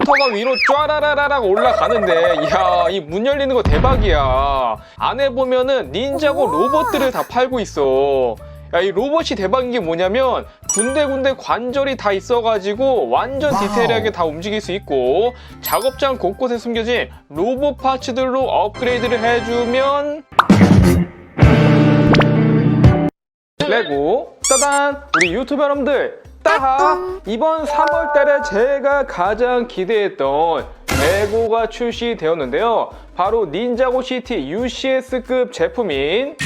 컴퓨터가 위로 쫘라라라락 올라가는데 이야, 이 문 열리는 거 대박이야. 안에 보면은 닌자고 로봇들을 다 팔고 있어. 야, 이 로봇이 대박인 게 뭐냐면 군데군데 관절이 다 있어가지고 완전 디테일하게 다 움직일 수 있고, 작업장 곳곳에 숨겨진 로봇 파츠들로 업그레이드를 해주면 레고 따단! 우리 유튜버 여러분들, 따하! 이번 3월달에 제가 가장 기대했던 레고가 출시되었는데요. 바로 닌자고 시티 UCS급 제품인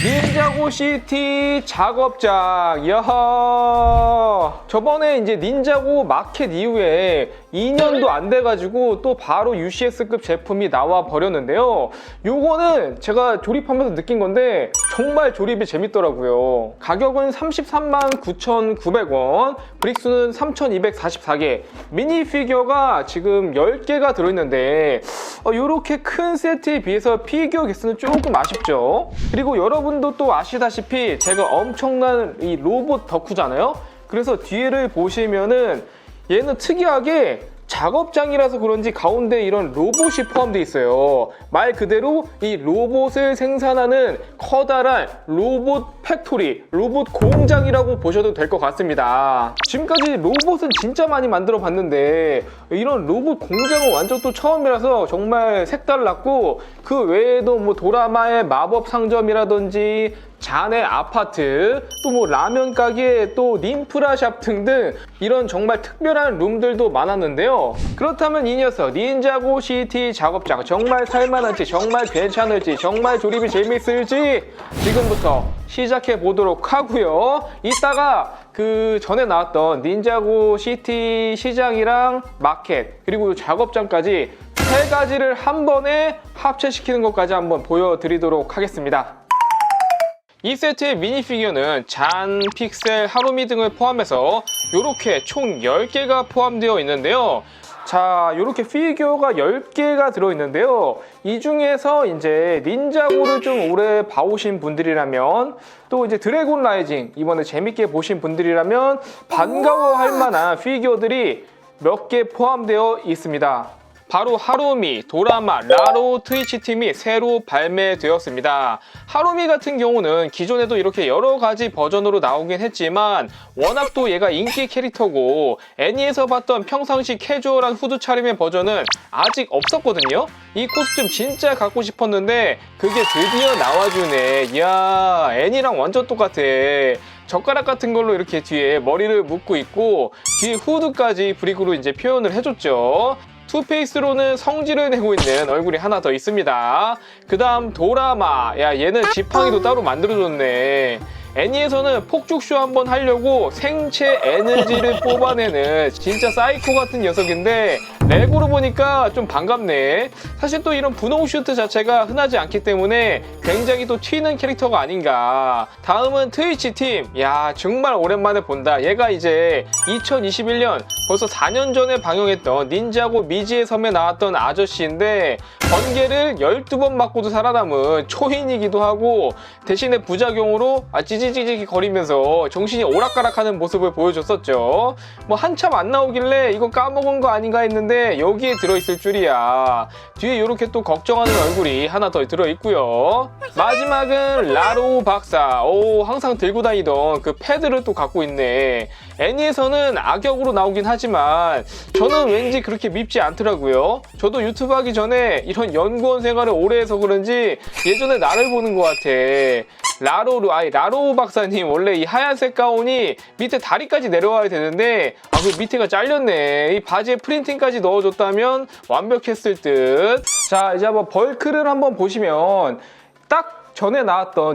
닌자고 시티 작업장. 야하! 저번에 이제 닌자고 마켓 이후에 2년도 안 돼가지고 또 바로 UCS급 제품이 나와 버렸는데요. 요거는 제가 조립하면서 느낀 건데 정말 조립이 재밌더라고요. 가격은 339,900원, 브릭수는 3,244개, 미니 피규어가 지금 10개가 들어있는데 요렇게 큰 세트에 비해서 피규어 개수는 조금 아쉽죠. 그리고 여러분도 또 아시다시피 제가 엄청난 이 로봇 덕후잖아요. 그래서 뒤를 보시면은 얘는 특이하게 작업장이라서 그런지 가운데 이런 로봇이 포함되어 있어요. 말 그대로 이 로봇을 생산하는 커다란 로봇 팩토리, 로봇 공장이라고 보셔도 될 것 같습니다. 지금까지 로봇은 진짜 많이 만들어 봤는데 이런 로봇 공장은 완전 또 처음이라서 정말 색달랐고, 그 외에도 뭐 도라마의 마법 상점이라든지 잔의 아파트, 또 뭐 라면 가게, 또 닌프라샵 등등 이런 정말 특별한 룸들도 많았는데요. 그렇다면 이 녀석 닌자고 시티 작업장 정말 살만할지, 정말 괜찮을지, 정말 조립이 재밌을지 지금부터 시작해 보도록 하고요. 이따가 그 전에 나왔던 닌자고 시티 시장이랑 마켓, 그리고 작업장까지 세 가지를 한 번에 합체시키는 것까지 한번 보여드리도록 하겠습니다. 이 세트의 미니피규어는 잔, 픽셀, 하루미 등을 포함해서 이렇게 총 10개가 포함되어 있는데요. 자, 이렇게 피규어가 10개가 들어있는데요. 이 중에서 이제 닌자고를 좀 오래 봐오신 분들이라면, 또 이제 드래곤 라이징 이번에 재밌게 보신 분들이라면 반가워할 만한 피규어들이 몇 개 포함되어 있습니다. 바로 하루미, 도라마, 라로, 트위치 팀이 새로 발매되었습니다. 하루미 같은 경우는 기존에도 이렇게 여러 가지 버전으로 나오긴 했지만 워낙 또 얘가 인기 캐릭터고 애니에서 봤던 평상시 캐주얼한 후드 차림의 버전은 아직 없었거든요. 이 코스튬 진짜 갖고 싶었는데 그게 드디어 나와주네. 이야, 애니랑 완전 똑같아. 젓가락 같은 걸로 이렇게 뒤에 머리를 묶고 있고 뒤에 후드까지 브릭으로 이제 표현을 해줬죠. 투페이스로는 성질을 내고 있는 얼굴이 하나 더 있습니다. 그 다음 도라마. 야, 얘는 지팡이도 따로 만들어줬네. 애니에서는 폭죽쇼 한번 하려고 생체 에너지를 뽑아내는 진짜 사이코 같은 녀석인데 레고로 보니까 좀 반갑네. 사실 또 이런 분홍 슈트 자체가 흔하지 않기 때문에 굉장히 또 튀는 캐릭터가 아닌가. 다음은 트위치 팀. 야, 정말 오랜만에 본다. 얘가 이제 2021년 벌써 4년 전에 방영했던 닌자고 미지의 섬에 나왔던 아저씨인데 번개를 12번 맞고도 살아남은 초인이기도 하고, 대신에 부작용으로 찌지지지 거리면서 정신이 오락가락하는 모습을 보여줬었죠. 뭐 한참 안 나오길래 이거 까먹은 거 아닌가 했는데 여기에 들어있을 줄이야. 뒤에 이렇게 또 걱정하는 얼굴이 하나 더 들어있고요. 마지막은 라로 박사. 오, 항상 들고 다니던 그 패드를 또 갖고 있네. 애니에서는 악역으로 나오긴 하지만 저는 왠지 그렇게 밉지 않더라고요. 저도 유튜브 하기 전에 이런 연구원 생활을 오래 해서 그런지 예전에 나를 보는 것 같아. 라로 박사님, 원래 이 하얀색 가운이 밑에 다리까지 내려와야 되는데 그 밑에가 잘렸네. 이 바지에 프린팅까지 넣어줬다면 완벽했을 듯. 자, 이제 한번 벌크를 한번 보시면 딱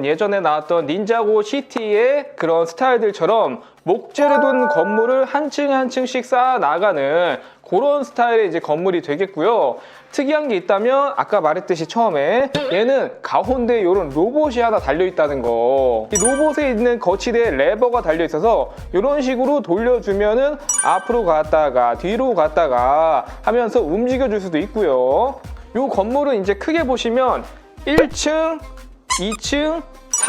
예전에 나왔던 닌자고 시티의 그런 스타일들처럼 목재를 둔 건물을 한 층 한 층씩 쌓아 나가는 그런 스타일의 이제 건물이 되겠고요. 특이한 게 있다면 아까 말했듯이 처음에 얘는 가운데에 이런 로봇이 하나 달려있다는 거. 이 로봇에 있는 거치대에 레버가 달려있어서 이런 식으로 돌려주면은 앞으로 갔다가 뒤로 갔다가 하면서 움직여줄 수도 있고요. 이 건물은 이제 크게 보시면 1층, 2층,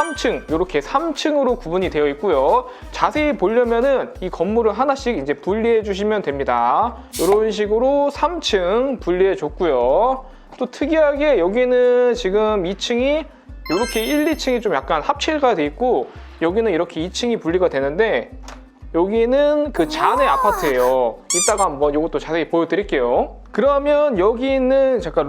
3층 이렇게 3층으로 구분이 되어 있고요. 자세히 보려면은 이 건물을 하나씩 이제 분리해 주시면 됩니다. 이런 식으로 3층 분리해 줬고요. 또 특이하게 여기는 지금 2층이 이렇게 1, 2층이 좀 약간 합체가 돼 있고 여기는 이렇게 2층이 분리가 되는데 여기는 그 잔해 아파트예요. 이따가 한번 이것도 자세히 보여드릴게요. 그러면 여기 있는 잠깐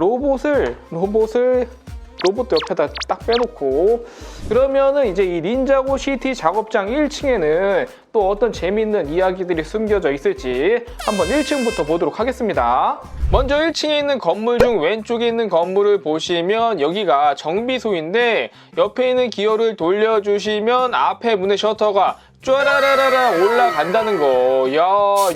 로봇도 옆에다 딱 빼놓고 그러면은 이제 이 닌자고 시티 작업장 1층에는 또 어떤 재미있는 이야기들이 숨겨져 있을지 한번 1층부터 보도록 하겠습니다. 먼저 1층에 있는 건물 중 왼쪽에 있는 건물을 보시면 여기가 정비소인데 옆에 있는 기어를 돌려주시면 앞에 문의 셔터가 쫘라라라라 올라간다는 거. 야,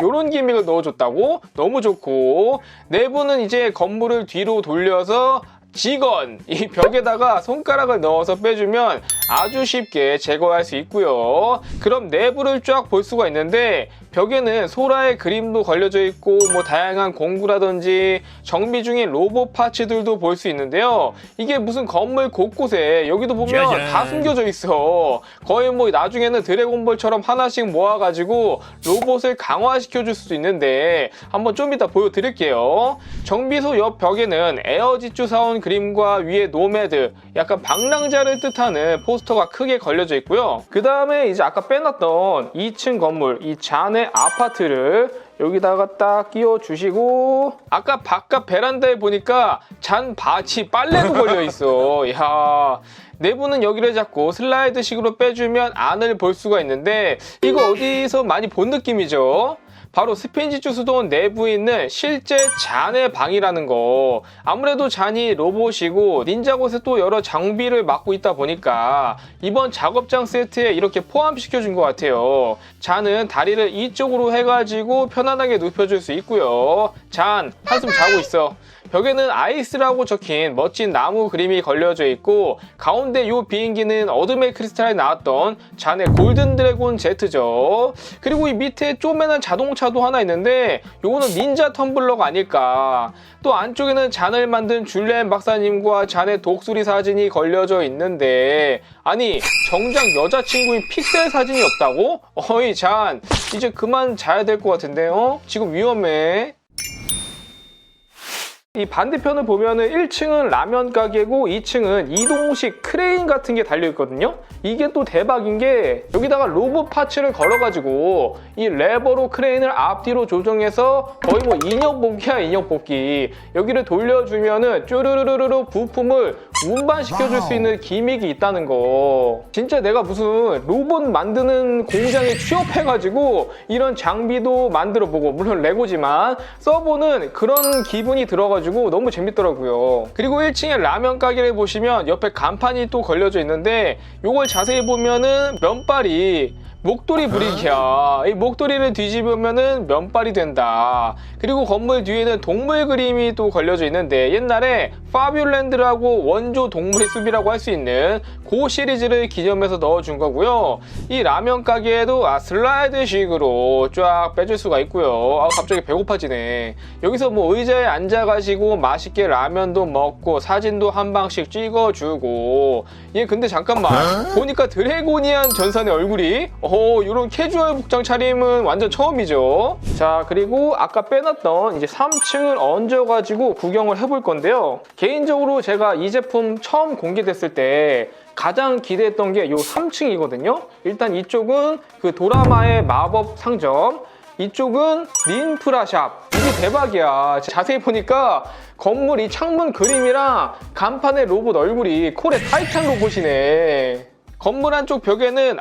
요런 기믹을 넣어줬다고? 너무 좋고 내부는 이제 건물을 뒤로 돌려서 직원 이 벽에다가 손가락을 넣어서 빼주면 아주 쉽게 제거할 수 있고요. 그럼 내부를 쫙 볼 수가 있는데 벽에는 소라의 그림도 걸려져 있고 뭐 다양한 공구라든지 정비 중인 로봇 파츠들도 볼 수 있는데요. 이게 무슨 건물 곳곳에 여기도 보면 짜잔. 다 숨겨져 있어. 거의 뭐 나중에는 드래곤볼처럼 하나씩 모아가지고 로봇을 강화시켜 줄 수도 있는데 한번 좀 이따 보여드릴게요. 정비소 옆 벽에는 에어지추 사온 그림과 위에 노매드 약간 방랑자를 뜻하는 포스터가 크게 걸려져 있고요. 그 다음에 이제 아까 빼놨던 2층 건물 이 잔해 아파트를 여기다가 딱 끼워 주시고 아까 바깥 베란다에 보니까 잔 바치 빨래도 걸려 있어. 야, 내부는 여기를 잡고 슬라이드식으로 빼주면 안을 볼 수가 있는데 이거 어디서 많이 본 느낌이죠? 바로 스핀지추 수도원 내부에 있는 실제 잔의 방이라는 거. 아무래도 잔이 로봇이고 닌자곳에 또 여러 장비를 맡고 있다 보니까 이번 작업장 세트에 이렇게 포함시켜준 것 같아요. 잔은 다리를 이쪽으로 해가지고 편안하게 눕혀줄 수 있고요. 잔, 한숨 자고 있어. 벽에는 아이스라고 적힌 멋진 나무 그림이 걸려져 있고 가운데 이 비행기는 어둠의 크리스탈에 나왔던 잔의 골든 드래곤 제트죠. 그리고 이 밑에 쪼매난 자동차도 하나 있는데 요거는 닌자 텀블러가 아닐까. 또 안쪽에는 잔을 만든 줄리엔 박사님과 잔의 독수리 사진이 걸려져 있는데 아니 정작 여자친구인 픽셀 사진이 없다고? 어이 잔 이제 그만 자야 될 것 같은데요? 지금 위험해. 이 반대편을 보면은 1층은 라면 가게고 2층은 이동식 크레인 같은 게 달려있거든요. 이게 또 대박인 게 여기다가 로봇 파츠를 걸어가지고 이 레버로 크레인을 앞뒤로 조정해서 거의 뭐 인형 뽑기야 인형 뽑기. 여기를 돌려주면은 쪼르르르르 부품을 운반시켜줄 수 있는 기믹이 있다는 거. 진짜 내가 무슨 로봇 만드는 공장에 취업해가지고 이런 장비도 만들어보고 물론 레고지만 써보는 그런 기분이 들어가지고 너무 재밌더라고요. 그리고 1층에 라면 가게를 보시면 옆에 간판이 또 걸려져 있는데 요걸 자세히 보면은 면발이 목도리 브릭이야. 이 목도리를 뒤집으면은 면발이 된다. 그리고 건물 뒤에는 동물 그림이 또 걸려져 있는데 옛날에 파뷸랜드라고 원조 동물의 숲이라고 할 수 있는 그 시리즈를 기념해서 넣어준 거고요. 이 라면 가게에도 슬라이드식으로 쫙 빼줄 수가 있고요. 갑자기 배고파지네. 여기서 뭐 의자에 앉아가지고 맛있게 라면도 먹고 사진도 한 방씩 찍어주고. 얘 근데 잠깐만 보니까 드래고니안 전산의 얼굴이 이런 캐주얼 복장 차림은 완전 처음이죠. 자, 그리고 아까 빼놨던 이제 3층을 얹어가지고 구경을 해볼 건데요. 개인적으로 제가 이 제품 처음 공개됐을 때 가장 기대했던 게 이 3층이거든요. 일단 이쪽은 그 도라마의 마법 상점, 이쪽은 닌프라샵. 이게 대박이야. 자세히 보니까 건물 이 창문 그림이랑 간판의 로봇 얼굴이 콜의 타이탄 로봇이네. 건물 한쪽 벽에는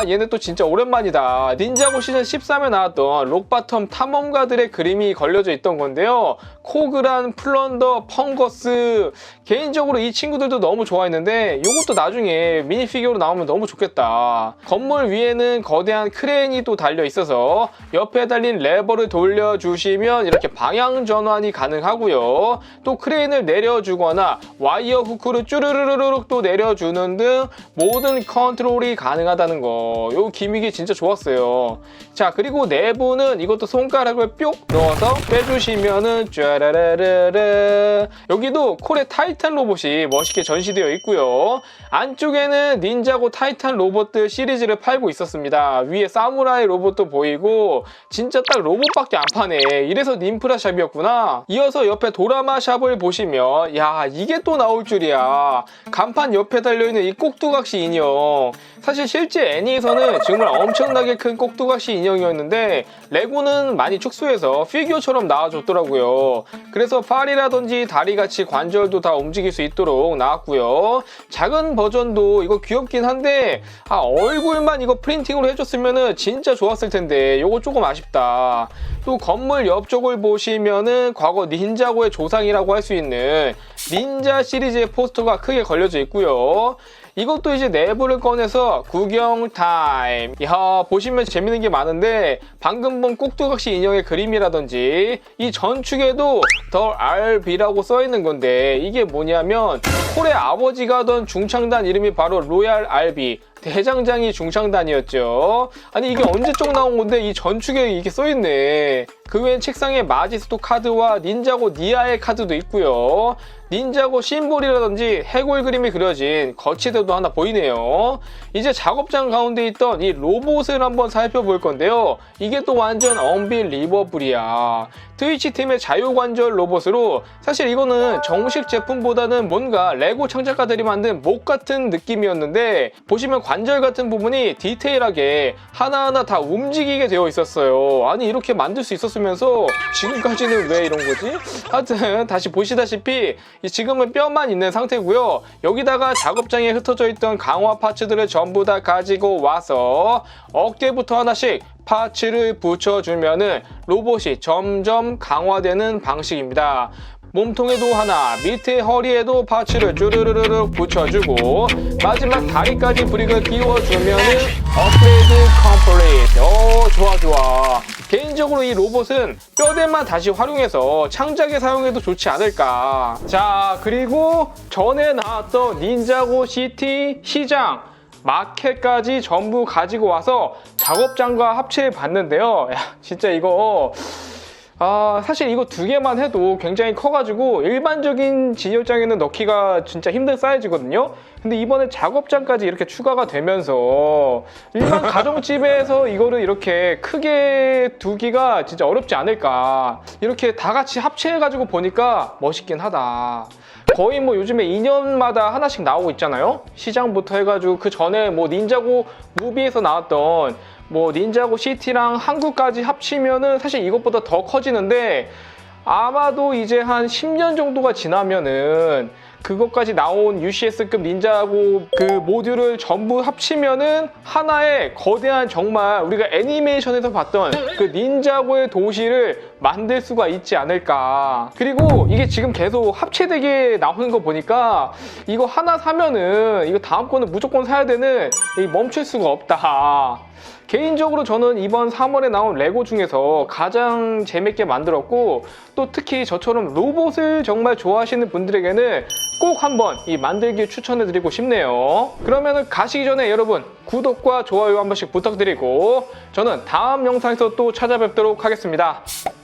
얘네 또 진짜 오랜만이다. 닌자고 시즌 13에 나왔던 록바텀 탐험가들의 그림이 걸려져 있던 건데요. 코그란, 플런더, 펑거스. 개인적으로 이 친구들도 너무 좋아했는데 이것도 나중에 미니피규어로 나오면 너무 좋겠다. 건물 위에는 거대한 크레인이 또 달려 있어서 옆에 달린 레버를 돌려주시면 이렇게 방향 전환이 가능하고요. 또 크레인을 내려주거나 와이어 후크를 쭈르르르륵 또 내려주는 등 모든 컨트롤이 가능하다는 거, 요 기믹이 진짜 좋았어요. 자, 그리고 내부는 이것도 손가락을 뿅 넣어서 빼주시면은 쫘라라라라, 여기도 콜의 타이탄 로봇이 멋있게 전시되어 있고요. 안쪽에는 닌자고 타이탄 로봇들 시리즈를 팔고 있었습니다. 위에 사무라이 로봇도 보이고 진짜 딱 로봇밖에 안 파네. 이래서 님프라 샵이었구나. 이어서 옆에 도라마 샵을 보시면, 야, 이게 또 나올 줄이야. 간판 옆에 달려있는 이 꼭두각시 인형, 사실 실제 애니에서는 정말 엄청나게 큰 꼭두각시 인형이었는데 레고는 많이 축소해서 피규어처럼 나와줬더라고요. 그래서 팔이라든지 다리같이 관절도 다 움직일 수 있도록 나왔고요. 작은 버전도 이거 귀엽긴 한데 얼굴만 이거 프린팅으로 해줬으면 진짜 좋았을 텐데 요거 조금 아쉽다. 또 건물 옆쪽을 보시면은 과거 닌자고의 조상이라고 할 수 있는 닌자 시리즈의 포스터가 크게 걸려져 있고요. 이것도 이제 내부를 꺼내서 구경 타임. 야, 보시면 재밌는 게 많은데 방금 본 꼭두각시 인형의 그림이라든지 이 전축에도 더 RB라고 써있는 건데 이게 뭐냐면 콜의 아버지가 하던 중창단 이름이 바로 로얄 RB, 대장장이 중창단이었죠. 아니 이게 언제적 나온 건데 이 전축에 이게 써있네. 그 외엔 책상에 마지스토 카드와 닌자고 니아의 카드도 있고요. 닌자고 심볼이라든지 해골 그림이 그려진 거치대도 하나 보이네요. 이제 작업장 가운데 있던 이 로봇을 한번 살펴볼 건데요. 이게 또 완전 언빌리버블이야. 트위치 팀의 자유관절 로봇으로, 사실 이거는 정식 제품보다는 뭔가 레고 창작가들이 만든 목 같은 느낌이었는데 보시면 관절 같은 부분이 디테일하게 하나하나 다 움직이게 되어 있었어요. 아니 이렇게 만들 수 있었으면서 지금까지는 왜 이런 거지? 하여튼 다시 보시다시피 지금은 뼈만 있는 상태고요. 여기다가 작업장에 흩어져 있던 강화 파츠들을 전부 다 가지고 와서 어깨부터 하나씩 파츠를 붙여주면은 로봇이 점점 강화되는 방식입니다. 몸통에도 하나, 밑에 허리에도 파츠를 쭈르르르 붙여주고 마지막 다리까지 브릭을 끼워주면은 업그레이드 컴플리트. 좋아 좋아. 개인적으로 이 로봇은 뼈대만 다시 활용해서 창작에 사용해도 좋지 않을까. 자, 그리고 전에 나왔던 닌자고 시티 시장 마켓까지 전부 가지고 와서 작업장과 합체해 봤는데요. 야, 진짜 이거 사실 이거 두 개만 해도 굉장히 커가지고 일반적인 진열장에는 넣기가 진짜 힘든 사이즈거든요. 근데 이번에 작업장까지 이렇게 추가가 되면서 일반 가정집에서 이거를 이렇게 크게 두기가 진짜 어렵지 않을까. 이렇게 다 같이 합체해가지고 보니까 멋있긴 하다. 거의 뭐 요즘에 2년마다 하나씩 나오고 있잖아요. 시장부터 해가지고 그 전에 뭐 닌자고 무비에서 나왔던 뭐 닌자고 시티랑 한국까지 합치면은 사실 이것보다 더 커지는데 아마도 이제 한 10년 정도가 지나면은 그것까지 나온 UCS급 닌자고 그 모듈을 전부 합치면은 하나의 거대한, 정말 우리가 애니메이션에서 봤던 그 닌자고의 도시를 만들 수가 있지 않을까. 그리고 이게 지금 계속 합체되게 나오는 거 보니까 이거 하나 사면은 이거 다음 거는 무조건 사야 되는, 멈출 수가 없다. 개인적으로 저는 이번 3월에 나온 레고 중에서 가장 재밌게 만들었고, 또 특히 저처럼 로봇을 정말 좋아하시는 분들에게는 꼭 한번 이 만들기 추천해드리고 싶네요. 그러면 가시기 전에 여러분 구독과 좋아요 한 번씩 부탁드리고 저는 다음 영상에서 또 찾아뵙도록 하겠습니다.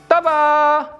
따바!